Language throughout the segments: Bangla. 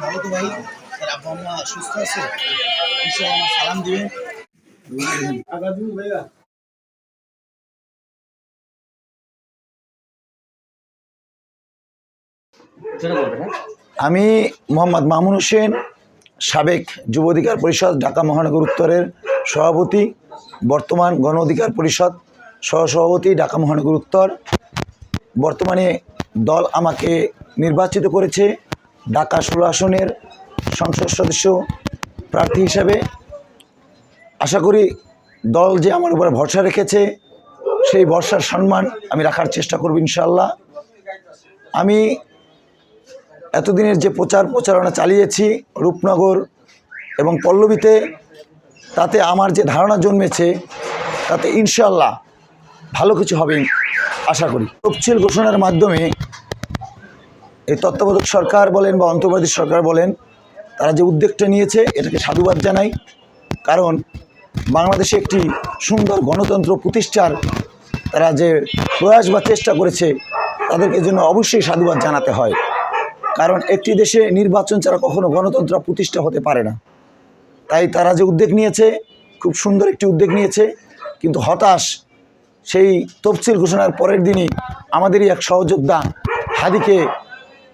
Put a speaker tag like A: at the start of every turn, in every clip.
A: ভালো তো ভাই, আব্বা আম্মা সুস্থ আছে, ইনশাআল্লাহ সালাম দিবেন। আমি মোহাম্মদ মামুন হোসেন, সাবেক যুব অধিকার পরিষদ ঢাকা মহানগর উত্তরের সভাপতি, বর্তমান গণ অধিকার পরিষদ সহসভাপতি ঢাকা মহানগর উত্তর। বর্তমানে দল আমাকে নির্বাচিত করেছে ঢাকা 16 আসনের সংসদ সদস্য প্রার্থী হিসাবে। আশা করি দল যে আমার উপরে ভরসা রেখেছে সেই ভরসার সম্মান আমি রাখার চেষ্টা করব ইনশাআল্লাহ। আমি এতদিনের যে প্রচারণা চালিয়েছি রূপনগর এবং পল্লবীতে, তাতে আমার যে ধারণা জন্মেছে তাতে ইনশাআল্লাহ ভালো কিছু হবে আশা করি। তফসিল ঘোষণার মাধ্যমে এই তত্ত্বাবধায়ক সরকার বলেন বা অন্তর্বর্তী সরকার বলেন, তারা যে উদ্যোগটা নিয়েছে এটাকে সাধুবাদ জানাই। কারণ বাংলাদেশে একটি সুন্দর গণতন্ত্র প্রতিষ্ঠার তারা যে প্রয়াস বা চেষ্টা করেছে তাদেরকে জন্য অবশ্যই সাধুবাদ জানাতে হয়। কারণ একটি দেশে নির্বাচন ছাড়া কখনো গণতন্ত্র প্রতিষ্ঠা হতে পারে না। তাই তারা যে উদ্যোগ নিয়েছে খুব সুন্দর একটি উদ্যোগ নিয়েছে, কিন্তু হতাশ সেই তফসিল ঘোষণার পরের দিনই আমাদেরই এক সহযোদ্ধা হাদিকে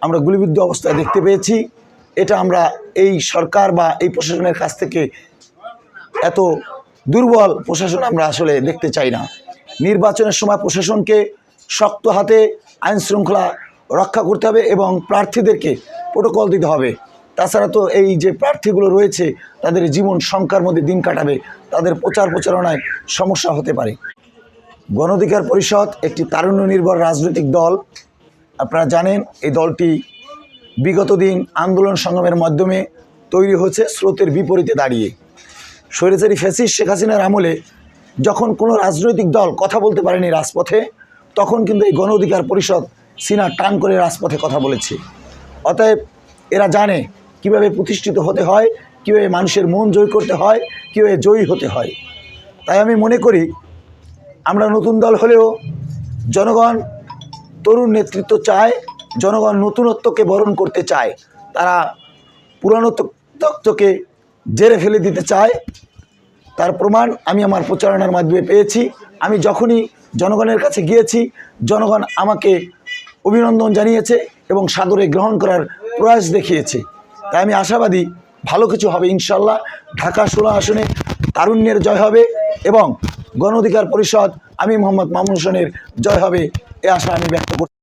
A: আমরা গুলিবিদ্ধ অবস্থায় দেখতে পেয়েছি। এটা আমরা এই সরকার বা এই প্রশাসনের কাছ থেকে এত দুর্বল প্রশাসন আমরা আসলে দেখতে চাই না। নির্বাচনের সময় প্রশাসনকে শক্ত হাতে আইন শৃঙ্খলা রক্ষা করতে হবে এবং প্রার্থীদেরকে প্রোটোকল দিতে হবে। তাছাড়া তো এই যে প্রার্থীগুলো রয়েছে তাদের জীবন শঙ্কার মধ্যে দিন কাটাবে, তাদের প্রচারণায় সমস্যা হতে পারে। গণ অধিকার পরিষদ একটি তারুণ্য নির্ভর রাজনৈতিক দল। আপনারা জানেন এই দলটি বিগত দিন আন্দোলন সংগ্রামের মাধ্যমে তৈরি হয়েছে স্রোতের বিপরীতে দাঁড়িয়ে। স্বৈরাচারী ফ্যাসিস্ট শেখ হাসিনার আমলে যখন কোনো রাজনৈতিক দল কথা বলতে পারেনি রাজপথে, তখন কিন্তু এই গণ অধিকার পরিষদ সিনা টান করে রাজপথে কথা বলেছে। অতএব এরা জানে কিভাবে প্রতিষ্ঠিত হতে হয়, কীভাবে মানুষের মন জয় করতে হয়, কীভাবে জয়ী হতে হয়। তাই আমি মনে করি আমরা নতুন দল হলেও জনগণ তরুণ নেতৃত্ব চায়, জনগণ নতুনত্বকে বরণ করতে চায়, তারা পুরানো তত্ত্বকে জেরে ফেলে দিতে চায়। তার প্রমাণ আমি আমার প্রচারণার মাধ্যমে পেয়েছি। আমি যখনই জনগণের কাছে গিয়েছি জনগণ আমাকে অভিনন্দন জানিয়েছে এবং সাদরে গ্রহণ করার প্রয়াস দেখিয়েছে। তাই আমি আশাবাদী ভালো কিছু হবে ইনশাআল্লাহ। ঢাকা 16 আসনে তারুণ্যের জয় হবে এবং গণ অধিকার পরিষদ আমি মোহাম্মদ মামুন হোসেনের জয় হবে, এ আশা আমি ব্যক্ত করছি।